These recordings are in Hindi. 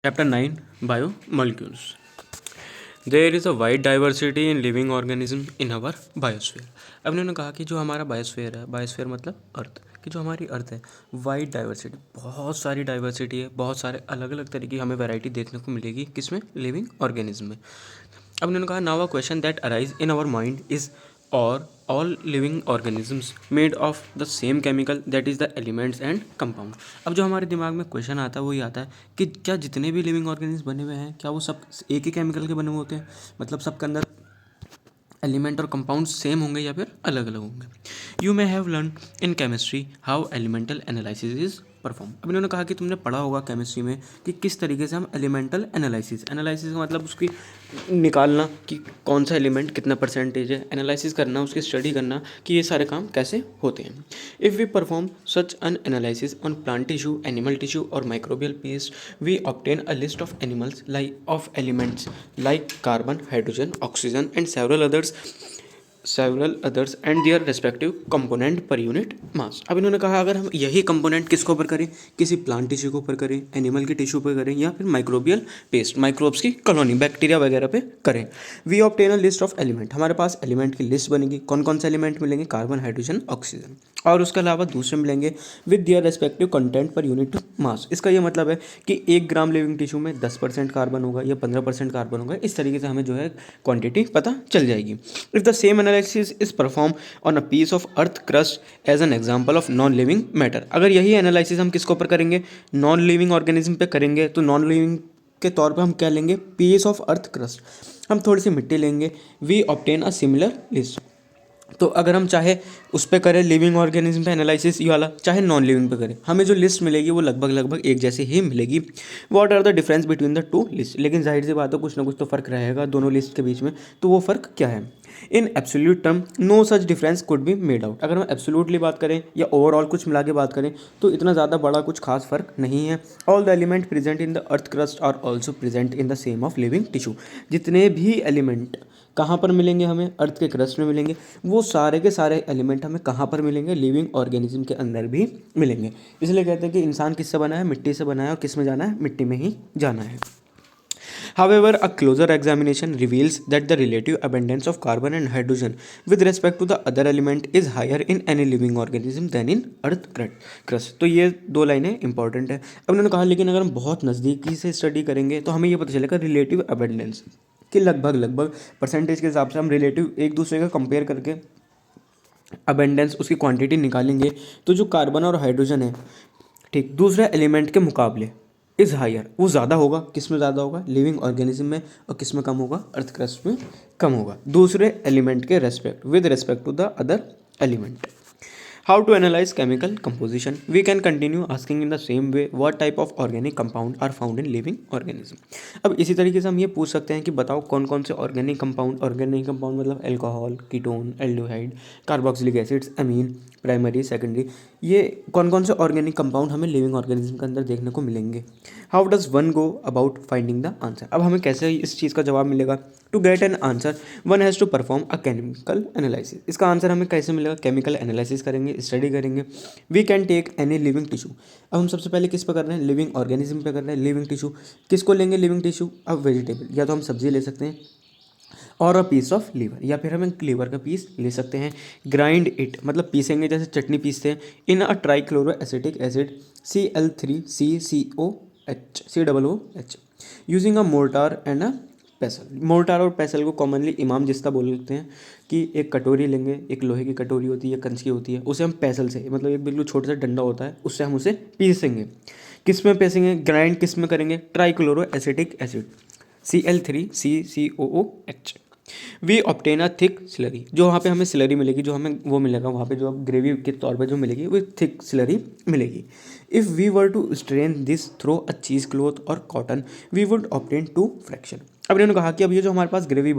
Chapter 9 Biomolecules. There is a wide diversity in living organism in our biosphere. अब इन्होंने कहा कि जो हमारा बायोस्फीयर है, बायोस्फीयर मतलब अर्थ, कि जो हमारी अर्थ है वाइड डाइवर्सिटी, बहुत सारी डाइवर्सिटी है, बहुत सारे अलग अलग तरह की हमें वैरायटी देखने को मिलेगी किसमें, लिविंग ऑर्गेनिज्म में. अब इन्होंने कहा now a question that arise in our mind is और all living organisms made of the same chemical that is the elements and compound. अब जो हमारे दिमाग में क्वेश्चन आता है वही आता है कि क्या जितने भी लिविंग ऑर्गेनिज्म बने हुए हैं क्या वो सब एक ही केमिकल के बने हुए होते हैं, मतलब सबके अंदर एलिमेंट और कंपाउंड सेम होंगे या फिर अलग अलग होंगे. You may have learn in chemistry how elemental analysis is perform. अब इन्होंने कहा कि तुमने पढ़ा होगा केमिस्ट्री में कि किस तरीके से हम एलिमेंटल एनालिसिस का मतलब उसकी निकालना कि कौन सा एलिमेंट कितना परसेंटेज है, एनालिसिस करना, उसकी स्टडी करना कि ये सारे काम कैसे होते हैं. If we perform such an analysis on plant tissue, animal tissue और microbial paste, we obtain a list of animals like of elements like carbon, hydrogen, oxygen and several others and their respective component per unit mass. अब इन्होंने कहा अगर हम यही कंपोनेंट किसके ऊपर करें, किसी प्लांट टिश्यू के ऊपर करें, एनिमल के टिश्यू पर करें या फिर माइक्रोबियल पेस्ट, माइक्रोब्स की कॉलोनी, बैक्टीरिया वगैरह पे करें, we obtain a list of element. हमारे पास एलिमेंट की लिस्ट बनेगी. कौन कौन से एलिमेंट मिलेंगे, कार्बन, हाइड्रोजन, ऑक्सीजन, और उसके अलावा दूसरे मिलेंगे with their respective content per unit mass. इसका ये मतलब है कि 1 ग्राम लिविंग टिश्यू में 10% कार्बन होगा या 15% कार्बन होगा. इस तरीके से हमें जो है क्वांटिटी पता चल जाएगी. If the same analysis is perform on a piece of earth crust as an example of non living matter. अगर यही एनालिसिस हम किसके ऊपर करेंगे, नॉन लिविंग ऑर्गेनिज्म पे करेंगे, तो नॉन लिविंग के तौर पे हम क्या लेंगे, पीस ऑफ अर्थ क्रस्ट, हम थोड़ी सी मिट्टी लेंगे. We obtain a similar list. तो अगर हम चाहे उस पर करें लिविंग ऑर्गेनिज्म पे एनालिसिस ये वाला, चाहे नॉन लिविंग पे करें, हमें जो लिस्ट मिलेगी वो लगभग एक जैसी ही मिलेगी. What are the difference between the two list. लेकिन जाहिर सी बात है कुछ ना कुछ तो फ़र्क रहेगा दोनों लिस्ट के बीच में. तो वो फ़र्क क्या है. In absolute term no such difference could be made out. अगर हम एब्सोल्यूटली बात करें या ओवरऑल कुछ मिला के बात करें तो इतना ज़्यादा बड़ा कुछ खास फर्क नहीं है. All the element present in the earth crust are also present in the same of living tissue. जितने भी एलिमेंट कहाँ पर मिलेंगे, हमें अर्थ के क्रस्ट में मिलेंगे. वो सारे के सारे एलिमेंट हमें कहाँ पर मिलेंगे, लिविंग ऑर्गेनिज्म के अंदर भी मिलेंगे. इसलिए कहते हैं कि इंसान किससे बना है, मिट्टी से बना है, और किस में जाना है, मिट्टी में ही जाना है. However, a closer examination reveals that the relative abundance of carbon and hydrogen with respect to the other element is higher in any living organism than in earth crust. तो ये दो लाइनें इंपॉर्टेंट है. अब उन्होंने कहा लेकिन अगर हम बहुत नज़दीकी से स्टडी करेंगे तो हमें ये पता चलेगा रिलेटिव अबेंडेंस कि लगभग परसेंटेज के हिसाब से हम रिलेटिव एक दूसरे का कंपेयर करके अबेंडेंस उसकी क्वांटिटी निकालेंगे. तो जो कार्बन और हाइड्रोजन है, ठीक, दूसरे एलिमेंट के मुकाबले इज़ हायर, वो ज़्यादा होगा. किस में ज़्यादा होगा, लिविंग ऑर्गेनिज्म में. और किस में कम होगा, अर्थ क्रस्ट में कम होगा, दूसरे एलिमेंट के respect, with respect to the other element. How to analyse chemical composition. We can continue asking in the same way what type of organic compound are found in living organism. अब इसी तरीके से हम ये पूछ सकते हैं कि बताओ कौन कौन से ऑर्गेनिक कंपाउंड मतलब alcohol, ketone, aldehyde, carboxylic acids, amine, primary, secondary, ये कौन कौन से ऑर्गेनिक कंपाउंड हमें लिविंग ऑर्गेनिज्म के अंदर देखने को मिलेंगे. How does one go about finding the answer. अब हमें कैसे इस चीज़ का जवाब मिलेगा. To get an answer one has to perform a chemical analysis. इसका आंसर हमें कैसे मिलेगा, केमिकल एनालिसिस करेंगे, स्टडी करेंगे. We can take any living tissue. अब हम सबसे पहले किस पे कर रहे हैं, लिविंग ऑर्गेनिज्म पे कर रहे हैं. लिविंग टिश्यू किसको लेंगे, लिविंग टिश्यू. अब वेजिटेबल, या तो हम सब्जी ले सकते हैं, और अ पीस ऑफ लीवर, या फिर हम लीवर का पीस ले सकते हैं. ग्राइंड इट मतलब पीसेंगे, जैसे चटनी पीसते हैं. In a trichloro acetic acid CL3CCOH using a mortar and a pestle. Mortar और पेसल को कॉमनली इमाम जिस्ता बोलते हैं. कि एक कटोरी लेंगे, एक लोहे की कटोरी होती है, कंच की होती है, उसे हम पेसल से, मतलब एक बिल्कुल छोटा सा डंडा होता है, उससे हम उसे पीसेंगे. किस में पीसेंगे, ग्राइंड किस में करेंगे, trichloro acetic acid CL3CCOOH. We obtain a thick slurry. जो वहाँ पे हमें स्लरी मिलेगी, जो हमें वो मिलेगा वहाँ पे, जो ग्रेवी के तौर पे जो मिलेगी वो थिक स्लरी मिलेगी. If we were to strain this through a cheese cloth और cotton we would obtain 2 fraction. अब इन्होंने कहा कि अब ये जो हमारे पास ग्रेवी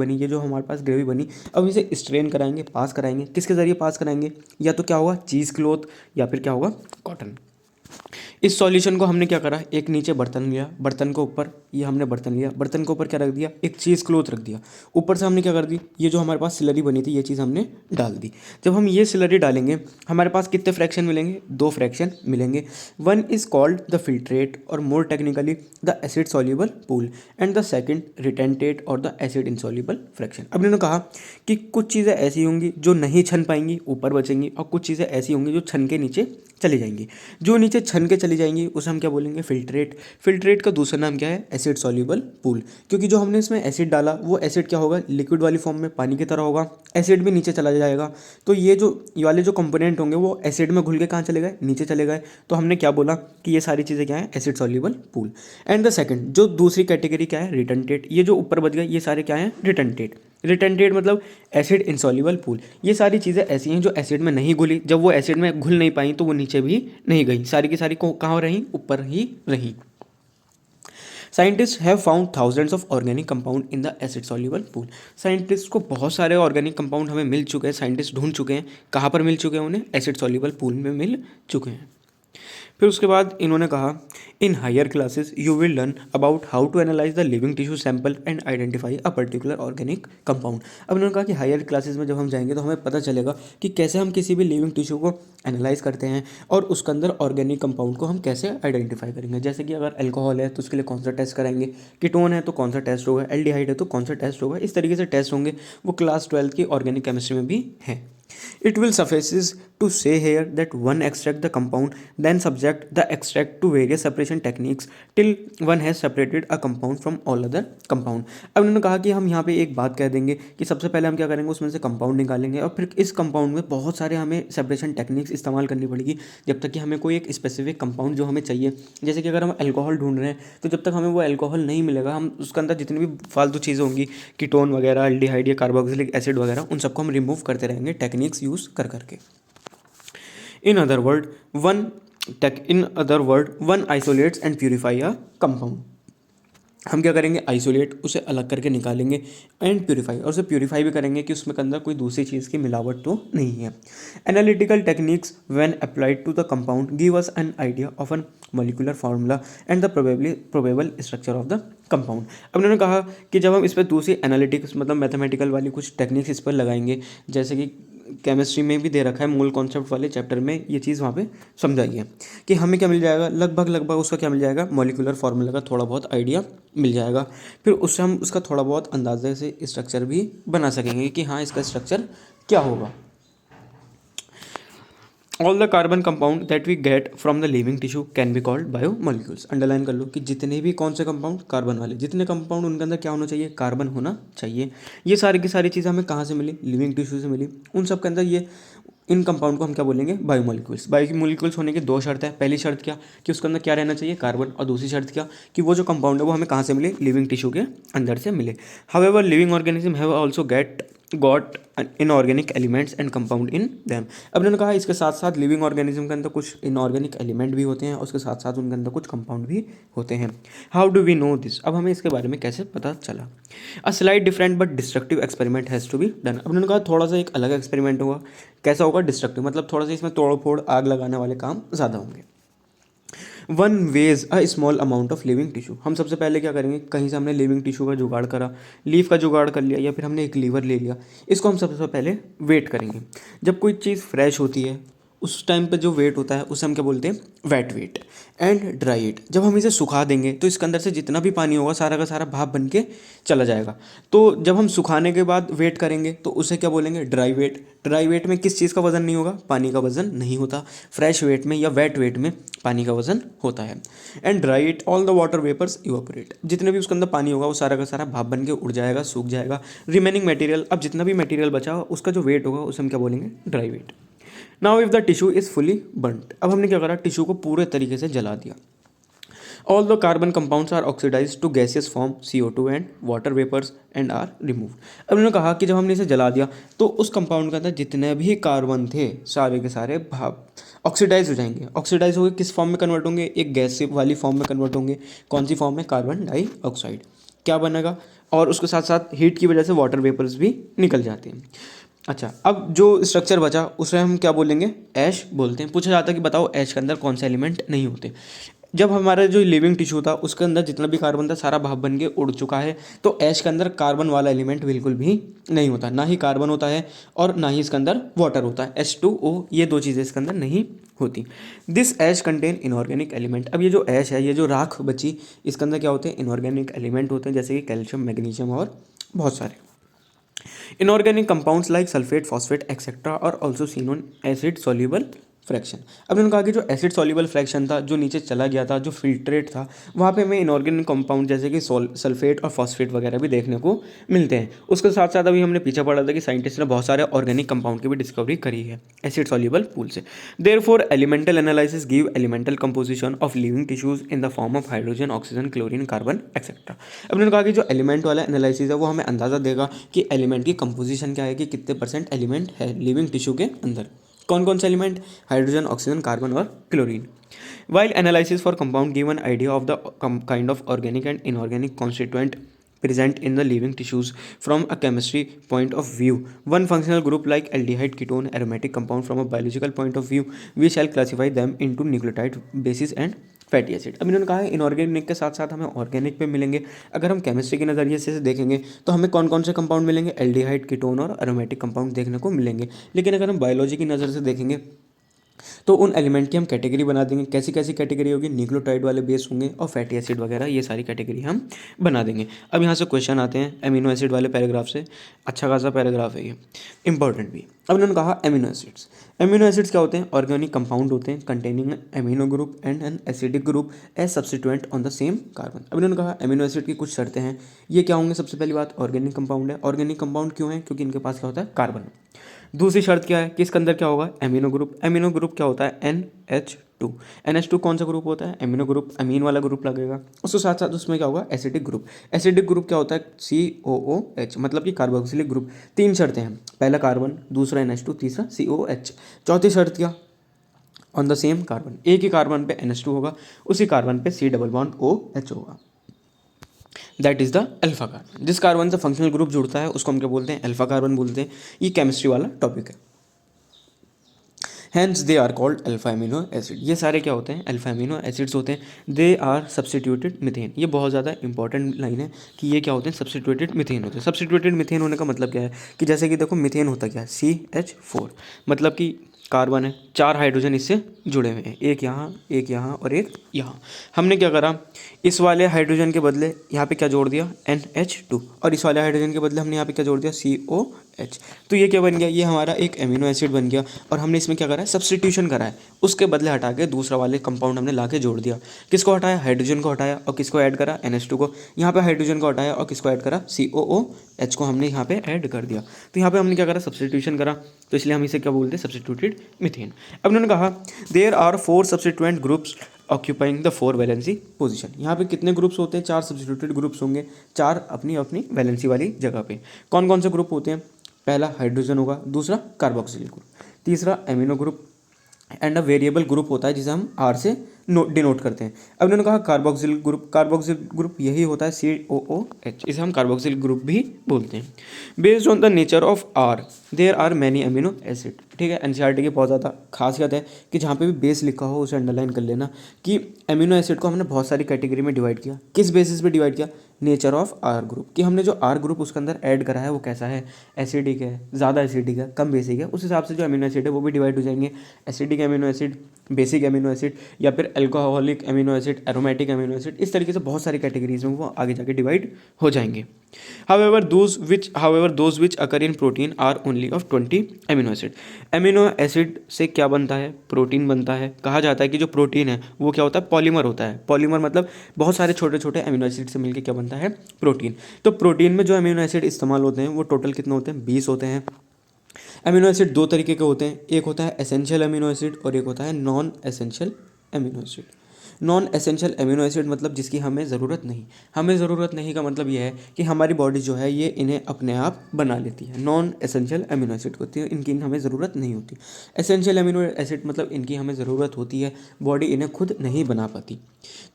बनी, अब इसे स्ट्रेन कराएंगे, पास कराएंगे. किसके ज़रिए पास कराएंगे, या तो क्या होगा चीज़ क्लोथ या फिर क्या होगा कॉटन. इस सॉल्यूशन को हमने क्या करा, एक नीचे बर्तन लिया, बर्तन के ऊपर ये हमने बर्तन लिया, बर्तन के ऊपर क्या रख दिया, एक चीज़ क्लोथ रख दिया, ऊपर से हमने क्या कर दी, ये जो हमारे पास स्लरी बनी थी ये चीज़ हमने डाल दी। जब हम ये स्लरी डालेंगे हमारे पास कितने फ्रैक्शन मिलेंगे, 2 फ्रैक्शन मिलेंगे। One is called the filtrate और more technically the acid soluble pool and the second retentate और द एसिड इनसॉल्यूबल फ्रैक्शन। अब इन्होंने कहा कि कुछ चीज़ें ऐसी होंगी जो नहीं छन पाएंगी, ऊपर बचेंगी, और कुछ चीज़ें ऐसी होंगी जो छन के नीचे चली जाएंगी। जो नीचे छन के चली जाएंगी उसे हम क्या बोलेंगे, फिल्ट्रेट। फिल्ट्रेट का दूसरा नाम क्या है, एसिड सॉल्यूबल पूल, क्योंकि जो हमने इसमें एसिड डाला वो एसिड क्या होगा, लिक्विड वाली फॉर्म में पानी की तरह होगा, एसिड भी नीचे चला जाएगा। तो ये वाले जो कंपोनेंट होंगे वो एसिड में घुल के कहाँ चले गए, नीचे चले गए। तो हमने क्या बोला कि ये सारी चीज़ें क्या है, acid soluble pool. And the second, जो दूसरी कैटेगरी क्या है, रिटेंटेट। ये जो ऊपर बच गए ये सारे क्या हैं, रिटेंटेट। रिटेंटेट मतलब एसिड इनसॉल्यूबल पूल। ये सारी चीज़ें ऐसी हैं जो एसिड में नहीं घुली, जब वो एसिड में घुल नहीं पाई तो वो नीचे भी नहीं गई, सारी की सारी कहाँ रहीं, ऊपर ही रहीं। Scientist have found thousands of organic compound in the acid soluble pool. Scientist को बहुत सारे ऑर्गेनिक कंपाउंड हमें मिल चुके हैं, साइंटिस्ट ढूंढ चुके हैं। कहाँ पर मिल चुके हैं उन्हें, एसिड सॉल्यूबल पूल में मिल चुके हैं। फिर उसके बाद इन्होंने कहा in higher classes you will learn about how to analyse the living tissue sample and identify a particular organic compound. अब इन्होंने कहा कि हायर क्लासेस में जब हम जाएंगे तो हमें पता चलेगा कि कैसे हम किसी भी लिविंग टिश्यू को एनालाइज करते हैं और उसके अंदर ऑर्गेनिक कंपाउंड को हम कैसे आइडेंटिफाई करेंगे। जैसे कि अगर अल्कोहल है तो उसके लिए कौन सा टेस्ट कराएंगे, कीटोन है तो कौन सा टेस्ट होगा, एल्डिहाइड है तो कौन सा टेस्ट होगा। इस तरीके से टेस्ट होंगे, वो क्लास 12 की ऑर्गेनिक केमिस्ट्री में भी है। It will suffices to say here that one extract the compound, then subject the extract to various separation techniques till one has separated a compound from all other compound। अब उन्होंने कहा कि हम यहाँ पे एक बात कह देंगे कि सबसे पहले हम क्या करेंगे, उसमें से कंपाउंड निकालेंगे और फिर इस कंपाउंड में बहुत सारे हमें सेपरेशन टेक्निक्स इस्तेमाल करनी पड़ेगी जब तक कि हमें कोई एक स्पेसिफिक कंपाउंड जो हमें चाहिए। जैसे कि अगर हम अल्कोहल ढूंढ रहे हैं तो जब तक हमें वो अल्कोहल नहीं मिलेगा, हम उसके अंदर जितनी भी फालतू चीज़ें होंगी, कीटोन वगैरह, एल्डिहाइड या कार्बोक्सिलिक एसिड वगैरह, उन सबको हम रिमूव करते रहेंगे टेक्निक्स यूज़ कर करके। In other word one isolates and purify a compound. हम क्या करेंगे, आइसोलेट, उसे अलग करके निकालेंगे, एंड प्यूरिफाई, और उसे प्यूरिफाई भी करेंगे कि उसमें के अंदर कोई दूसरी चीज़ की मिलावट तो नहीं है। Analytical techniques when applied to the compound give us an idea of an molecular formula and the probable structure of the compound. अब उन्होंने कहा कि जब हम इस पर दूसरी एनालिटिक्स मतलब मैथमेटिकल वाली कुछ टेक्निक्स इस पर लगाएंगे, जैसे कि केमिस्ट्री में भी दे रखा है, मूल कॉन्सेप्ट वाले चैप्टर में ये चीज़ वहाँ पे समझाई है कि हमें क्या मिल जाएगा, लगभग उसका क्या मिल जाएगा, मॉलिक्यूलर फार्मूला का थोड़ा बहुत आइडिया मिल जाएगा। फिर उससे हम उसका थोड़ा बहुत अंदाजे से स्ट्रक्चर भी बना सकेंगे कि हाँ इसका स्ट्रक्चर क्या होगा। All the carbon compound that we get from the living tissue can be called biomolecules. Underline कर लो कि जितने भी कौन से कंपाउंड, कार्बन वाले जितने कंपाउंड, उनके अंदर क्या होना चाहिए, कार्बन होना चाहिए। ये सारी की सारी चीज़ें हमें कहाँ से मिली, लिविंग टिश्यू से मिली। उन सब के अंदर ये इन कंपाउंड को हम क्या बोलेंगे, बायोमोलिक्यूल्स। बायोमोलिक्यूल्स होने की 2 शर्त है। पहली शर्त क्या कि उसके अंदर क्या रहना चाहिए, कार्बन, और दूसरी शर्त क्या कि वो जो कंपाउंड है वो हमें कहाँ से मिले, लिविंग टिश्यू के अंदर से मिले। However living organism have also got inorganic elements and compound in them. अब उन्होंने कहा इसके साथ साथ लिविंग ऑर्गेनिज्म के अंदर कुछ इनऑर्गेनिक एलिमेंट भी होते हैं और उसके साथ साथ उनके अंदर कुछ कंपाउंड भी होते हैं। How do we know this, अब हमें इसके बारे में कैसे पता चला। A slight different but destructive experiment has to be done. अब उन्होंने कहा थोड़ा सा एक अलग एक्सपेरिमेंट होगा, कैसा होगा, डिस्ट्रक्टिव, मतलब थोड़ा सा इसमें तोड़ फोड़, आग लगाने वाले काम ज़्यादा होंगे। One weighs a small amount of living tissue. हम सबसे पहले क्या करेंगे, कहीं से हमने लिविंग टिश्यू का जुगाड़ करा, लीफ का जुगाड़ कर लिया, या फिर हमने एक लीवर ले लिया, इसको हम सबसे पहले वेट करेंगे। जब कोई चीज़ फ्रेश होती है उस टाइम पे जो वेट होता है उसे हम क्या बोलते हैं, wet weight. And dry it, जब हम इसे सुखा देंगे तो इसके अंदर से जितना भी पानी होगा सारा का सारा भाप बन के चला जाएगा। तो जब हम सुखाने के बाद वेट करेंगे तो उसे क्या बोलेंगे, ड्राई वेट। ड्राई वेट में किस चीज़ का वजन नहीं होगा, पानी का वजन नहीं होता। फ्रेश वेट में या वेट वेट में पानी का वजन होता है। And dry it all the water vapours evaporate, जितने भी उसके अंदर पानी होगा वो सारा का सारा भाप बन के उड़ जाएगा, सूख जाएगा। रिमेनिंग मटेरियल, अब जितना भी मटेरियल बचा होगा उसका जो वेट होगा उसे हम क्या बोलेंगे, dry weight. Now if the tissue is fully burned, अब हमने क्या करा, टिश्यू को पूरे तरीके से जला दिया। All the carbon compounds are oxidise to gaseous form CO2 and water vapours and are removed. अब उन्होंने कहा कि जब हमने इसे जला दिया तो उस कंपाउंड के अंदर जितने भी कार्बन थे सारे के सारे भाप ऑक्सीडाइज हो जाएंगे। ऑक्सीडाइज होकर किस फॉर्म में कन्वर्ट होंगे, एक गैस वाली फॉर्म में कन्वर्ट होंगे। कौन सी फॉर्म में, कार्बन डाइऑक्साइड। क्या बनेगा, और उसके साथ साथ हीट की वजह से वाटर वेपर्स भी निकल जाते हैं। अच्छा, अब जो स्ट्रक्चर बचा उसे हम क्या बोलेंगे, ऐश बोलते हैं। पूछा जाता है कि बताओ ऐश के अंदर कौन से एलिमेंट नहीं होते। जब हमारा जो लिविंग टिश्यू था उसके अंदर जितना भी कार्बन था सारा भाप बन के उड़ चुका है, तो ऐश के अंदर कार्बन वाला एलिमेंट बिल्कुल भी नहीं होता, ना ही कार्बन होता है और ना ही इसके अंदर वाटर होता है। H2O, ये दो चीज़ें इसके अंदर नहीं होती। This ash contain inorganic element. अब ये जो ऐश है, ये जो राख बची, इसके अंदर क्या होते हैं, इनऑर्गेनिक एलिमेंट होते हैं, जैसे कि कैल्शियम, मैग्नीशियम और बहुत सारे inorganic compounds like sulfate, phosphate, etc. are also seen on acid soluble fraction. अब उन्होंने कहा कि जो एसिड सॉल्युबल फ्रैक्शन था, जो नीचे चला गया था, जो फिल्ट्रेट था, वहाँ पे हमें इनऑर्गेनिक कंपाउंड जैसे कि सल्फेट और फॉस्फेट वगैरह भी देखने को मिलते हैं। उसके साथ साथ अभी हमने पीछे पढ़ा था कि साइंटिस्ट ने बहुत सारे ऑर्गेनिक कंपाउंड की भी डिस्कवरी करी है एसिड सॉल्युबल पूल से। Therefore elemental analysis give elemental composition of living tissues in the form of hydrogen, oxygen, chlorine, carbon etcetera. अब उन्होंने कहा कि जो एलिमेंट वाला एनालिसिस है वो हमें अंदाज़ा देगा कि एलिमेंट की कंपोजिशन क्या है, कि कितने % एलिमेंट है लिविंग टिश्यू के अंदर। कौन कौन से एलिमेंट, हाइड्रोजन, ऑक्सीजन, कार्बन और chlorine. While analysis for compound give an idea of the kind of organic and inorganic constituent present in the living tissues from a chemistry point of view. One functional group like aldehyde, ketone, aromatic compound from a biological point of view, we shall classify them into nucleotide, bases and fatty acid. अब इन्होंने कहा है इनऑर्गेनिक के साथ साथ हमें ऑर्गेनिक पे मिलेंगे। अगर हम केमिस्ट्री के नज़रिए से देखेंगे तो हमें कौन कौन से कंपाउंड मिलेंगे, एल्डिहाइड, कीटोन और एरोमेटिक कंपाउंड देखने को मिलेंगे। लेकिन अगर हम बायोलॉजी की नज़र से देखेंगे तो उन एलिमेंट की हम कैटेगरी बना देंगे। कैसी कैसी कैटेगरी होगी, न्यूक्लियोटाइड वाले बेस होंगे और फैटी एसिड वगैरह, ये सारी कैटेगरी हम बना देंगे। अब यहाँ से क्वेश्चन आते हैं एमिनो एसिड वाले पैराग्राफ से। अच्छा खासा पैराग्राफ है ये, इंपॉर्टेंट भी। अब उन्होंने कहा एमिनो एसिड्स। एमिनो एसिड्स क्या होते हैं, ऑर्गेनिक कंपाउंड होते हैं containing amino group and an acidic group as substituent on the same carbon. अब इन्होंने कहा एमिनो एसिड की कुछ शर्तें हैं। ये क्या होंगे, सबसे पहली बात ऑर्गेनिक कंपाउंड है। ऑर्गेनिक कंपाउंड क्यों है, क्योंकि इनके पास क्या होता है, कार्बन। दूसरी शर्त क्या है कि इसके अंदर क्या होगा, एमिनो ग्रुप। एमिनो ग्रुप क्या होता है, NH2। NH2 कौन सा ग्रुप होता है, एमिनो ग्रुप, अमीन वाला ग्रुप लगेगा। उसके साथ साथ उसमें क्या होगा, एसिडिक ग्रुप। एसिडिक ग्रुप क्या होता है, COOH, मतलब कि कार्बोक्सिलिक ग्रुप। तीन शर्तें हैं, पहला कार्बन, दूसरा NH2, तीसरा COH। चौथी शर्त क्या, ऑन द सेम कार्बन, एक ही कार्बन पे NH2 होगा, उसी कार्बन पे C डबल बॉन्ड OH होगा। That is the alpha carbon. जिस कार्बन से फंक्शनल ग्रुप जुड़ता है उसको हम क्या बोलते हैं, अल्फा कार्बन बोलते हैं। ये केमिस्ट्री वाला टॉपिक है। Hence they are called alpha amino acid. ये सारे क्या होते हैं, अल्फा एमिनो एसिड्स होते हैं। They are substituted methane. ये बहुत ज़्यादा इंपॉर्टेंट लाइन है कि ये क्या होते हैं, सब्सटीट्यूटेड मिथेन होते हैं। सब्सटीट्यूटेड मिथेन होने का मतलब क्या है कि जैसे कि देखो मिथेन होता क्या है, CH4, मतलब कि कार्बन है, 4 हाइड्रोजन इससे जुड़े हुए हैं, एक यहाँ और एक यहाँ। हमने क्या करा, इस वाले हाइड्रोजन के बदले यहाँ पे क्या जोड़ दिया, NH2, और इस वाले हाइड्रोजन के बदले हमने यहाँ पे क्या जोड़ दिया, COH। तो ये क्या बन गया, ये हमारा एक एमिनो एसिड बन गया। और हमने इसमें क्या करा है, सब्सटीट्यूशन करा है। उसके बदले हटा के दूसरा वाले कंपाउंड हमने ला के जोड़ दिया। किसको हटाया, हाइड्रोजन को हटाया और किसको ऐड करा, NH2 को। यहाँ पे हाइड्रोजन को हटाया और किसको ऐड करा, COOH को हमने यहाँ पे ऐड कर दिया। तो यहाँ पे हमने क्या करा, सब्सटीट्यूशन करा, तो इसलिए हम इसे क्या बोलते हैं, सब्सटीट्यूटेड मिथेन। अब उन्होंने कहा there are 4 substituent groups occupying the 4 valency position. यहाँ पे कितने ग्रुप्स होते हैं, 4 सब्सटीट्यूटेड ग्रुप्स होंगे, 4 अपनी अपनी वैलेंसी वाली जगह पे। कौन कौन से ग्रुप होते हैं, पहला हाइड्रोजन होगा, दूसरा कार्बोक्सिलिक ग्रुप, तीसरा amino group and a variable group होता है जिसे हम R से डिनोट करते हैं। अब उन्होंने कहा कार्बोक्सिल ग्रुप। कार्बोक्सिल ग्रुप यही होता है COOH, इसे हम कार्बोक्सिल ग्रुप भी बोलते हैं। Based on the nature of R there are many amino acid. ठीक है, NCERT की बहुत ज़्यादा खासियत है कि जहाँ पे भी बेस लिखा हो उसे अंडरलाइन कर लेना कि एमिनो एसिड को हमने बहुत सारी कैटेगरी में डिवाइड किया। किस बेसिस पे डिवाइड किया, नेचर ऑफ R ग्रुप, कि हमने जो R ग्रुप उसके अंदर ऐड करा है वो कैसा है, एसिडिक है, ज़्यादा एसिडिक है, कम बेसिक है। उस हिसाब से जो अमीनो एसिड है वो भी डिवाइड हो जाएंगे, acidic amino acid, basic amino acid, या फिर alcoholic amino acid, aromatic amino acid. इस तरीके से बहुत सारी कैटेगरीज में वो आगे जाके डिवाइड हो जाएंगे। However those which occur in protein are only of 20 amino acid. Amino acid से क्या बनता है, प्रोटीन बनता है। कहा जाता है कि जो प्रोटीन है वो क्या होता है, पॉलीमर होता है। पॉलीमर मतलब बहुत सारे छोटे छोटे अमीनो एसिड से मिलकर क्या बनता है, प्रोटीन। तो प्रोटीन में जो अमीनो एसिड इस्तेमाल होते हैं वो टोटल कितने होते हैं, 20 होते हैं। अमीनो एसिड दो तरीके के होते हैं, एक होता है एसेंशियल अमीनो एसिड और एक होता है non essential amino acid. Non essential amino acid मतलब जिसकी हमें ज़रूरत नहीं। हमें ज़रूरत नहीं का मतलब ये है कि हमारी बॉडी जो है ये इन्हें अपने आप बना लेती है। नॉन एसेंशियल अमीनो एसिड होती है, इनकी हमें ज़रूरत नहीं होती। एसेंशियल अमीनो एसिड मतलब इनकी हमें ज़रूरत होती है, बॉडी इन्हें खुद नहीं बना पाती।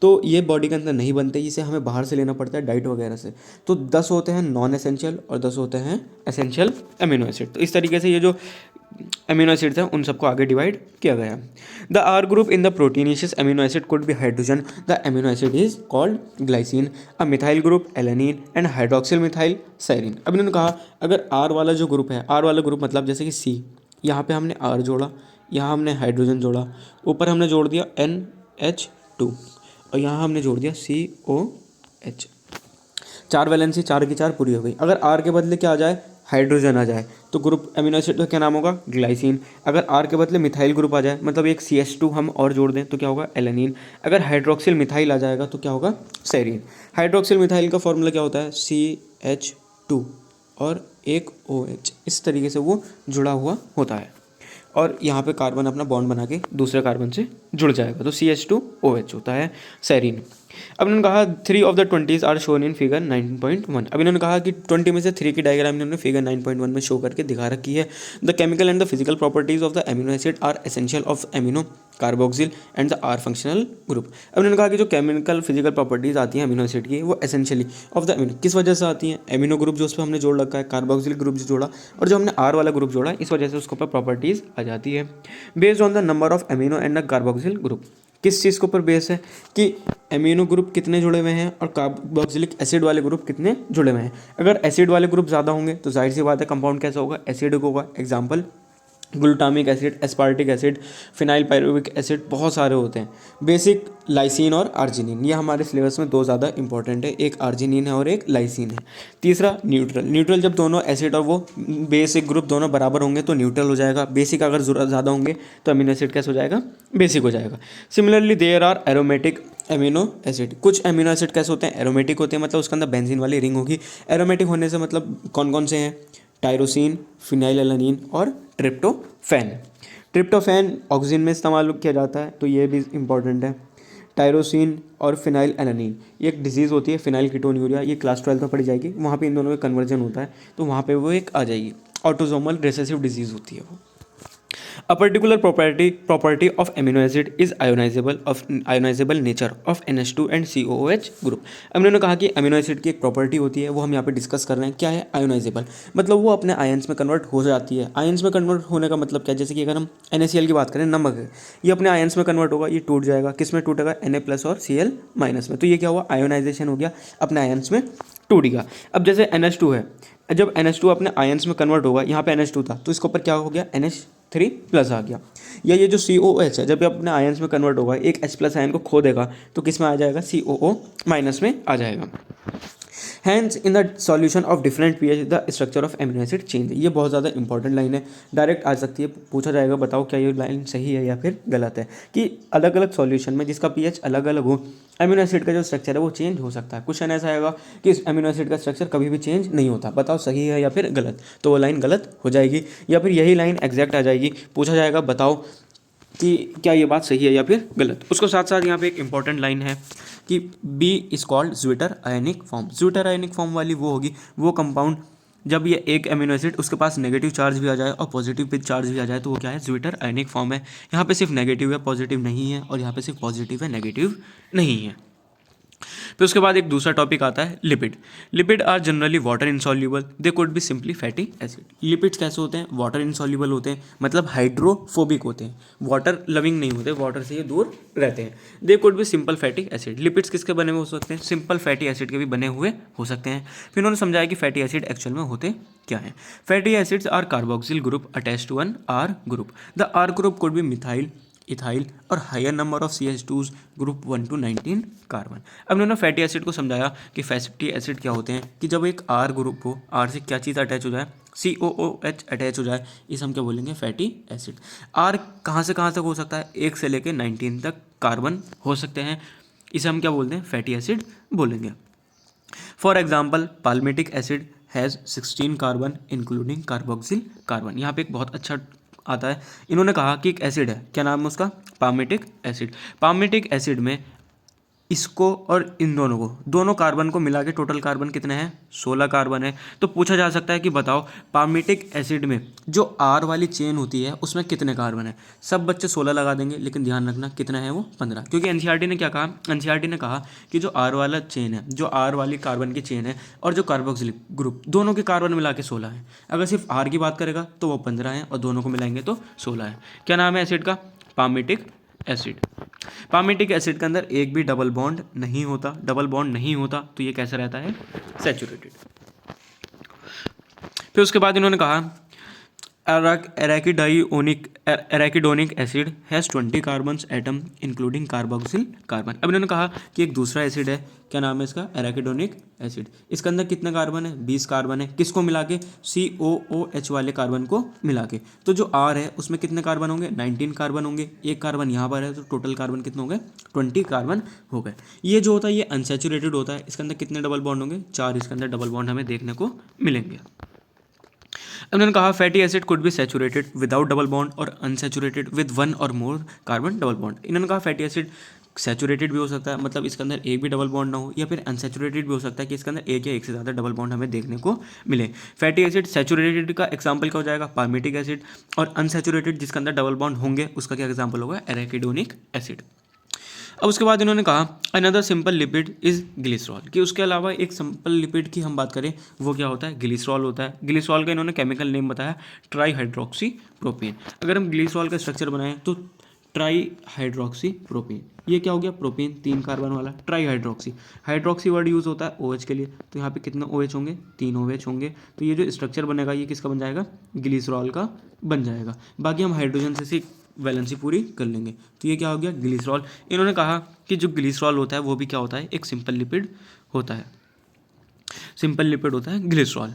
तो ये बॉडी के अंदर नहीं बनते, इसे हमें बाहर से लेना पड़ता है डाइट वगैरह से। तो 10 होते हैं नॉन एसेंशियल और 10 होते हैं एसेंशियल अमीनो एसिड। तो इस तरीके से ये जो अमीनो एसिड्स हैं उन सबको आगे डिवाइड किया गया है। The R group in the proteinaceous amino acid could be hydrogen, the amino acid is called glycine, a methyl group alanine and hydroxyl methyl serine. अब इन्होंने कहा अगर आर वाला जो ग्रुप है, आर वाला ग्रुप मतलब जैसे कि सी, यहाँ पे हमने आर जोड़ा, यहाँ हमने हाइड्रोजन जोड़ा, ऊपर हमने जोड़ दिया NH2 और यहाँ हमने जोड़ दिया COH। 4 वैलेंसी 4 की 4 पूरी हो गई। अगर आर के बदले क्या आ जाए, हाइड्रोजन आ जाए, तो ग्रुप अमीनो एसिड का क्या नाम होगा, ग्लाइसिन। अगर आर के बदले मिथाइल ग्रुप आ जाए, मतलब एक CH2 हम और जोड़ दें तो क्या होगा, एलेनिन। अगर हाइड्रोक्सिल मिथाइल आ जाएगा तो क्या होगा, सेरीन। हाइड्रोक्सिल मिथाइल का फॉर्मूला क्या होता है, CH2 और एक OH। इस तरीके से वो जुड़ा हुआ होता है और यहाँ पे कार्बन अपना बॉन्ड बना के दूसरे कार्बन से जुड़ जाएगा, तो CH2OH होता है सेरीन। अब इन्होंने कहा 3 of the 20s are shown in figure 9.1। अब इन्होंने कहा कि 20 में से 3 की डायग्राम इन्होंने फिगर 9.1 में शो करके दिखा रखी है। The chemical and the physical properties of the amino acid are essential of amino carboxyl and the R functional group. अब इन्होंने कहा कि जो केमिकल फिजिकल प्रॉपर्टीज आती हैं अमीनो एसिड की, वो एसेंशियली ऑफ द अमीनो किस वजह से आती हैं, अमीनो ग्रुप जो उस पर हमने जोड़ रखा है, कार्बोक्सिल ग्रुप जो जोड़ा और जो हमने आर वाला ग्रुप जोड़ा, इस वजह से उसके ऊपर प्रॉपर्टीज आ जाती है। Based on the number of amino and the carboxyl group, किस चीज़ के ऊपर बेस है कि एमिनो ग्रुप कितने जुड़े हुए हैं और कार्बोक्सिलिक एसिड वाले ग्रुप कितने जुड़े हुए हैं। अगर एसिड वाले ग्रुप ज़्यादा होंगे तो जाहिर सी बात है कंपाउंड कैसा होगा, एसिडिक होगा। Example glutamic acid, aspartic acid, phenyl pyruvic acid, बहुत सारे होते हैं। बेसिक लाइसिन और आर्जिनिन, ये हमारे सिलेबस में दो ज़्यादा इंपॉर्टेंट है, एक आर्जिनिन है और एक लाइसिन है। तीसरा न्यूट्रल, न्यूट्रल जब दोनों एसिड और वो बेसिक ग्रुप दोनों बराबर होंगे तो न्यूट्रल हो जाएगा। बेसिक अगर ज़्यादा होंगे तो अमीनो एसिड कैसे हो जाएगा, बेसिक हो जाएगा। Similarly there are aromatic amino acid, कुछ अमीनो एसिड कैसे होते हैं, एरोमेटिक होते हैं, मतलब उसके अंदर बेंजीन वाली रिंग होगी। एरोमेटिक होने से मतलब कौन कौन से हैं, टायरोसिन, फिनाइलएलानिन और ट्रिप्टोफैन। ट्रिप्टोफैन ऑक्सीजन में इस्तेमाल किया जाता है तो ये भी इंपॉर्टेंट है। टायरोसिन और फिनाइलएलानिन, ये एक डिजीज़ होती है फिनाइल कीटोन्यूरिया, ये क्लास 12 में पढ़ी जाएगी, वहाँ पे इन दोनों में कन्वर्जन होता है तो वहाँ पे वो एक आ जाएगी, ऑटोसोमल रिसेसिव डिजीज़ होती है वो। A particular property of amino acid is ionizable nature of NH2 and COOH group। अब इन्होंने कहा कि अमीनो एसिड की एक प्रॉपर्टी होती है, वो हम यहाँ पे डिस्कस कर रहे हैं, क्या है, आयोनाइजेबल, मतलब वो अपने आयंस में कन्वर्ट हो जाती है। आयंस में कन्वर्ट होने का मतलब क्या है, जैसे कि अगर हम NaCl की बात करें, नमक है, ये अपने आयंस में कन्वर्ट होगा, ये टूट जाएगा, किस में टूटेगा, Na+ और Cl- में, तो ये क्या हुआ, आयोनाइजेशन हो गया, अपने आयंस में टूट गया। अब जैसे NH2 है, जब NH2 अपने आयंस में कन्वर्ट होगा, यहाँ पे NH2 था तो इसके ऊपर क्या हो गया, NH3+ आ गया। या ये जो COOH है, जब ये अपने आयंस में कन्वर्ट होगा, एक H+ आयन को खो देगा तो किस में आ जाएगा, COO- में आ जाएगा। Hence in the solution of different pH the structure of amino acid change. ये बहुत ज़्यादा इंपॉर्टेंट लाइन है, डायरेक्ट आ सकती है, पूछा जाएगा बताओ क्या ये लाइन सही है या फिर गलत है, कि अलग अलग सॉल्यूशन में जिसका pH अलग अलग हो, एमिनो एसिड का जो स्ट्रक्चर है वो चेंज हो सकता है। क्वेश्चन ऐसा आएगा कि इस एमिनो एसिड का स्ट्रक्चर कभी भी चेंज नहीं होता, बताओ सही है या फिर गलत, तो वो लाइन गलत हो जाएगी, या फिर यही लाइन एग्जैक्ट आ जाएगी, पूछा जाएगा बताओ कि क्या ये बात सही है या फिर गलत। उसको साथ साथ यहाँ पे एक इंपॉर्टेंट लाइन है कि B is called zwitterionic form. Zwitterionic form वाली वो होगी वो कंपाउंड जब ये एक एमिनो एसिड उसके पास नेगेटिव चार्ज भी आ जाए और पॉजिटिव पे चार्ज भी आ जाए तो वो क्या है, ज्विटर आयनिक फॉर्म है। यहाँ पे सिर्फ नेगेटिव है, पॉजिटिव नहीं है, और यहाँ पे सिर्फ पॉजिटिव है, नेगेटिव नहीं है। फिर उसके बाद एक दूसरा टॉपिक आता है lipid. Lipid are generally water insoluble, they could be simply fatty acid. Lipids कैसे होते हैं, वाटर इनसॉल्यूबल होते हैं, मतलब हाइड्रोफोबिक होते हैं, वाटर लविंग नहीं होते, वाटर से ये दूर रहते हैं। दे could B simple fatty acid. Lipids किसके बने हुए हो सकते हैं, सिंपल फैटी एसिड के भी बने हुए हो सकते हैं। फिर उन्होंने समझाया कि फैटी एसिड एक्चुअल में होते क्या है। Fatty acids are carboxyl group attach to an R group. The R group could be methyl, ethyl और higher number of CH2s group 1 to 19 carbon. अब उन्होंने फैटी एसिड को समझाया कि फैटी एसिड क्या होते हैं, कि जब एक आर ग्रुप हो, आर से क्या चीज़ अटैच हो जाए, COOH अटैच हो जाए, इस हम क्या बोलेंगे, फैटी एसिड। आर कहाँ से हो सकता है, 1 से लेकर 19 तक कार्बन हो सकते हैं, इसे हम क्या बोलते हैं, फैटी एसिड बोलेंगे। For example palmitic acid has 16 carbon including carboxyl carbon. यहाँ पे एक बहुत अच्छा आता है, इन्होंने कहा कि एक एसिड है, क्या नाम है उसका, पाल्मेटिक एसिड। पाल्मेटिक एसिड में इसको और इन दोनों को, दोनों कार्बन को मिला के टोटल कार्बन कितने हैं, 16 कार्बन है। तो पूछा जा सकता है कि बताओ पार्मिटिक एसिड में जो आर वाली चेन होती है उसमें कितने कार्बन है। सब बच्चे 16 लगा देंगे, लेकिन ध्यान रखना कितना है वो 15, क्योंकि एनसीईआरटी ने क्या कहा, एनसीईआरटी ने कहा कि जो आर वाला चेन है, जो आर वाली कार्बन की चेन है और जो कार्बोक्सिलिक ग्रुप, दोनों के कार्बन मिला के 16 है। अगर सिर्फ आर की बात करेगा तो वो 15 है और दोनों को मिलाएंगे तो 16 है। क्या नाम है एसिड का, पार्मिटिक एसिड। पार्मिटिक एसिड के अंदर एक भी डबल बॉन्ड नहीं होता, डबल बॉन्ड नहीं होता तो ये कैसा रहता है, सैचुरेटेड। फिर उसके बाद इन्होंने कहा arachidonic acid has 20 carbon atom including carboxyl carbon. अब इन्होंने कहा कि एक दूसरा एसिड है, क्या नाम है इसका, एराकिडोनिक एसिड। इसके अंदर कितने कार्बन है, 20 कार्बन है। किसको मिला के, COOH वाले कार्बन को मिला के। तो जो R है उसमें कितने कार्बन होंगे, 19 कार्बन होंगे। एक कार्बन यहाँ पर है तो टोटल कार्बन कितने हो गए, 20 कार्बन हो गए। ये जो होता है ये अनसैचुरेटेड होता है। इसके अंदर कितने डबल बॉन्ड होंगे, 4 इसके अंदर डबल बॉन्ड हमें देखने को मिलेंगे। उन्होंने कहा fatty acid could B saturated without double bond और अनसैचुरेटेड विद 1 और मोर कार्बन डबल बॉन्ड। इन्होंने कहा फैटी एसिड सैचुरेटेड भी हो सकता है, मतलब इसके अंदर एक भी डबल बॉन्ड ना हो, या फिर अनसैचुरेटेड भी हो सकता है कि इसके अंदर एक या एक से ज़्यादा डबल बॉन्ड हमें देखने को मिले। फैटी एसिड सैचुरेटेड का एग्जांपल क्या हो जाएगा, पार्मिटिक एसिड, और अनसैचुरेटेड जिसके अंदर डबल बॉन्ड होंगे उसका क्या एग्जांपल होगा, एराकिडोनिक एसिड। अब उसके बाद इन्होंने कहा another simple lipid is glycerol, कि उसके अलावा एक सिंपल लिपिड की हम बात करें वो क्या होता है, ग्लिसरॉल होता है। ग्लिसरॉल का इन्होंने केमिकल नेम बताया ट्राई हाइड्रोक्सी प्रोपेन। अगर हम ग्लिसरॉल का स्ट्रक्चर बनाएं तो ट्राई हाइड्रोक्सी प्रोपेन, ये क्या हो गया, प्रोपेन 3 कार्बन वाला, try hydroxy. Hydroxy word use होता है OH के लिए, तो यहाँ पे कितने OH होंगे, 3 OH होंगे। तो ये जो स्ट्रक्चर बनेगा ये किसका बन जाएगा, ग्लिसरॉल का बन जाएगा। बाकी हम हाइड्रोजन से वैलेंसी पूरी कर लेंगे। तो ये क्या हो गया, ग्लिसरॉल। इन्होंने कहा कि जो ग्लिसरॉल होता है वो भी क्या होता है, एक सिंपल लिपिड होता है, सिंपल लिपिड होता है ग्लिसरॉल।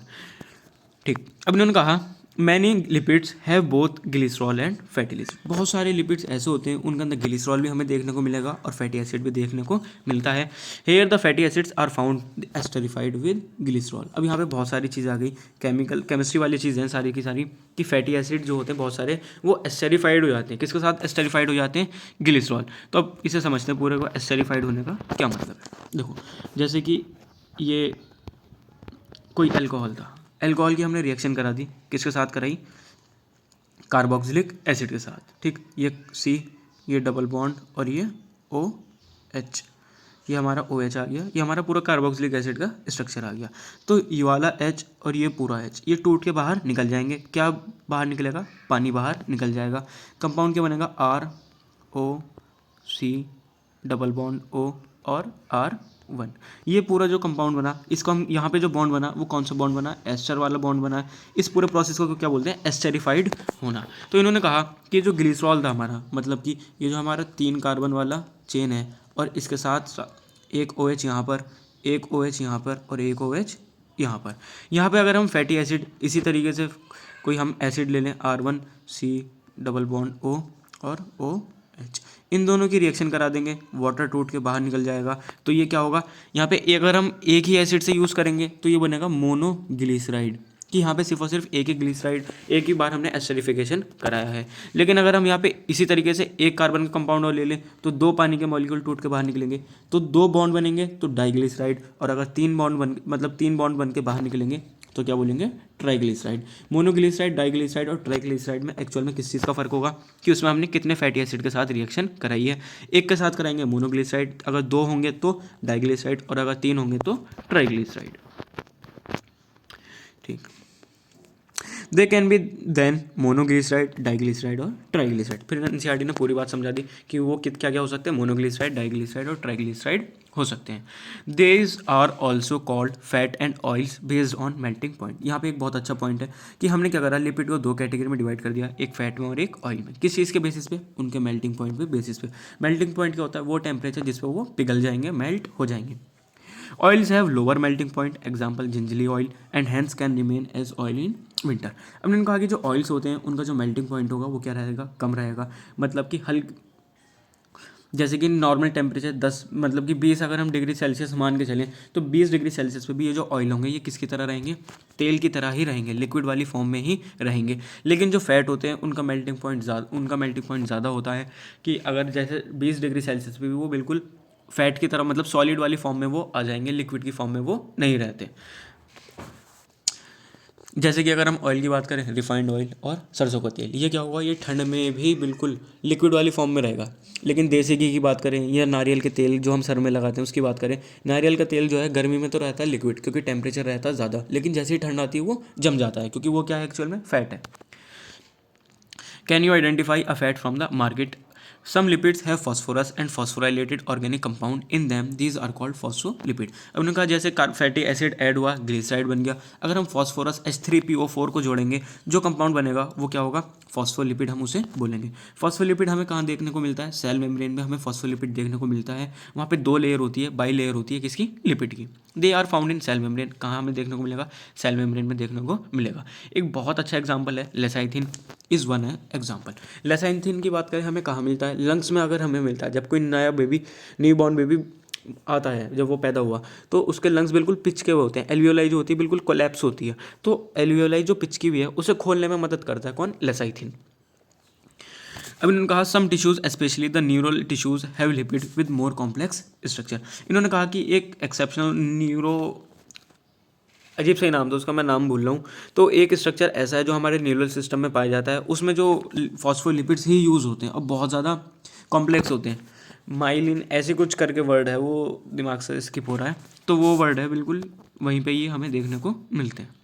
ठीक, अब इन्होंने कहा many lipids have both glycerol and fatty acid. बहुत सारे लिपिड्स ऐसे होते हैं उनके अंदर ग्लिसरॉल भी हमें देखने को मिलेगा और फैटी एसिड भी देखने को मिलता है। Here the fatty acids are found esterified with glycerol. अब यहाँ पे बहुत सारी चीज़ आ गई, केमिस्ट्री वाली चीज़ें सारी की सारी, कि फैटी एसिड जो होते हैं बहुत सारे वो एस्टरिफाइड हो जाते हैं। किसके साथ एस्टरिफाइड हो जाते हैं, ग्लिसरॉल। तो अब इसे समझते हैं पूरे को, एस्टरिफाइड होने का क्या मतलब है। देखो जैसे कि ये कोई अल्कोहल था, अल्कोहल की हमने रिएक्शन करा दी, किसके साथ कराई, कार्बोक्सिलिक एसिड के साथ। ठीक, ये C, ये डबल बॉन्ड और ये OH, ये हमारा OH आ गया, ये हमारा पूरा कार्बोक्सिलिक एसिड का स्ट्रक्चर आ गया। तो ये वाला H और ये पूरा H ये टूट के बाहर निकल जाएंगे। क्या बाहर निकलेगा, पानी बाहर निकल जाएगा। कंपाउंड क्या बनेगा, ROC डबल बॉन्ड O और R1। ये पूरा जो कंपाउंड बना, इसको हम यहाँ पे जो बॉन्ड बना वो कौन सा बॉन्ड बना, एस्टर वाला बॉन्ड बना है। इस पूरे प्रोसेस को क्या बोलते हैं, एस्टेरिफाइड होना। तो इन्होंने कहा कि जो ग्लिसरॉल था हमारा, मतलब कि ये जो हमारा 3 कार्बन वाला चेन है और इसके साथ एक OH यहाँ पर, एक OH यहाँ पर और एक OH यहाँ पर। यहाँ पे अगर हम फैटी एसिड इसी तरीके से कोई हम एसिड ले लें, R1C डबल बॉन्ड O और OH, इन दोनों की रिएक्शन करा देंगे, वाटर टूट के बाहर निकल जाएगा। तो ये क्या होगा, यहाँ पे अगर हम एक ही एसिड से यूज़ करेंगे तो ये बनेगा मोनोग्लिसराइड, कि यहाँ पे सिर्फ और सिर्फ एक ही ग्लिसराइड, एक ही बार हमने एस्टरिफिकेशन कराया है। लेकिन अगर हम यहाँ पे इसी तरीके से एक कार्बन का कंपाउंड और ले लें तो 2 पानी के मॉलिक्यूल टूट के बाहर निकलेंगे, तो 2 बॉन्ड बनेंगे तो डाइग्लिसराइड, और अगर 3 बॉन्ड बन के बाहर निकलेंगे तो क्या बोलेंगे, ट्राइग्लिसराइड। मोनोग्लिसराइड, डाइग्लिसराइड और ट्राइग्लिसराइड में एक्चुअल में किस चीज़ का फर्क होगा, कि उसमें हमने कितने फैटी एसिड के साथ रिएक्शन कराई है। एक के साथ कराएंगे मोनोग्लिसराइड, अगर 2 होंगे तो डाइग्लिसराइड, और अगर 3 होंगे तो ट्राइग्लिसराइड। ठीक, they can be then monoglyceride, diglyceride और ट्राइग्लिसराइड। फिर एनसीईआरटी ने पूरी बात समझा दी कि वो क्या क्या हो सकते हैं, मोनोग्लिसराइड, डाइग्लिसराइड और ट्राइग्लिसराइड हो सकते हैं। These are also called fat and oils based on melting point. यहाँ पे एक बहुत अच्छा पॉइंट है कि हमने क्या करा, लिपिड को 2 कैटेगरी में डिवाइड कर दिया, एक फैट में और एक ऑयल में। किस चीज़ के बेसिस पे, उनके मेल्टिंग पॉइंट पे बेसिस पे। मेल्टिंग पॉइंट क्या होता है, वो टेम्परेचर जिस पर वो पिघल जाएंगे, मेल्ट हो जाएंगे। Oils have lower melting point, example gingerly oil, and hence can remain as oil in winter। अब मैंने कहा कि जो ऑयल्स होते हैं उनका जो मेल्टिंग पॉइंट होगा वो क्या रहेगा, कम रहेगा। मतलब कि जैसे कि नॉर्मल टेम्परेचर 10 मतलब कि 20 अगर हम डिग्री सेल्सियस मान के चलें तो 20 डिग्री सेल्सियस पे भी ये जो ऑयल होंगे ये किसकी तरह रहेंगे, तेल की तरह ही रहेंगे, लिक्विड वाली फॉर्म में ही रहेंगे। लेकिन जो फैट होते हैं उनका मेल्टिंग पॉइंट ज़्यादा होता है, कि अगर जैसे 20 डिग्री सेल्सियस पे भी वो बिल्कुल फैट की तरह मतलब सॉलिड वाली फॉर्म में वो आ जाएंगे, लिक्विड की फॉर्म में वो नहीं रहते। जैसे कि अगर हम ऑयल की बात करें, रिफाइंड ऑयल और सरसों का तेल, ये क्या हुआ, ये ठंड में भी बिल्कुल लिक्विड वाली फॉर्म में रहेगा। लेकिन देसी घी की बात करें या नारियल के तेल जो हम सर में लगाते हैं उसकी बात करें, नारियल का तेल जो है गर्मी में तो रहता है लिक्विड क्योंकि टेम्परेचर रहता है ज़्यादा, लेकिन जैसे ही ठंड आती है वो जम जाता है क्योंकि वो क्या है, एक्चुअल में फैट है। Can you identify a fat from the market? Some lipids have phosphorus and phosphorylated organic compound in them. These are called phospholipid. अब उन्होंने कहा जैसे फैटी एसिड ऐड हुआ, ग्लिसराइड बन गया, अगर हम फॉस्फोरस H3PO4 को जोड़ेंगे जो कंपाउंड बनेगा वो क्या होगा, फॉस्फोलिपिड हम उसे बोलेंगे। फॉस्फोलिपिड हमें कहाँ देखने को मिलता है, सेल मेम्ब्रेन में हमें फॉस्फोलिपिड देखने को मिलता है। वहाँ पे 2 लेयर होती है, बाई लेयर होती है किसकी, लिपिड की। They are found in cell membrane, कहाँ हमें देखने को मिलेगा, सेल मेम्ब्रेन में देखने को मिलेगा। एक बहुत अच्छा एग्जाम्पल है लेसाइथिन इज़ वन है एग्जाम्पल। लेसाइथिन की बात करें हमें कहाँ मिलता है, लंग्स में अगर हमें मिलता है। जब कोई नया बेबी, न्यू बॉर्न बेबी आता है, जब वो पैदा हुआ तो उसके लंग्स बिल्कुल पिच के हुए होते हैं, एल्वियोलाई जो होती है बिल्कुल कोलैप्स होती है, तो एल्वियोलाई जो पिच की हुई है उसे खोलने में मदद करता है कौन, लेसाइथिन। अब इन्होंने कहा some tissues specially the neural tissues have lipid with more complex structure. इन्होंने कहा कि एक एक्सेप्शनल न्यूरो, अजीब सा ही नाम था उसका, मैं नाम भूल रहा हूँ, तो एक स्ट्रक्चर ऐसा है जो हमारे न्यूरल सिस्टम में पाया जाता है, उसमें जो फॉस्फोलिपिड्स ही यूज़ होते हैं और बहुत ज़्यादा कॉम्प्लेक्स होते हैं। माइलिन ऐसे कुछ करके वर्ड है, वो दिमाग से स्किप हो रहा है, तो वो वर्ड है बिल्कुल वहीं पे ये हमें देखने को मिलते हैं।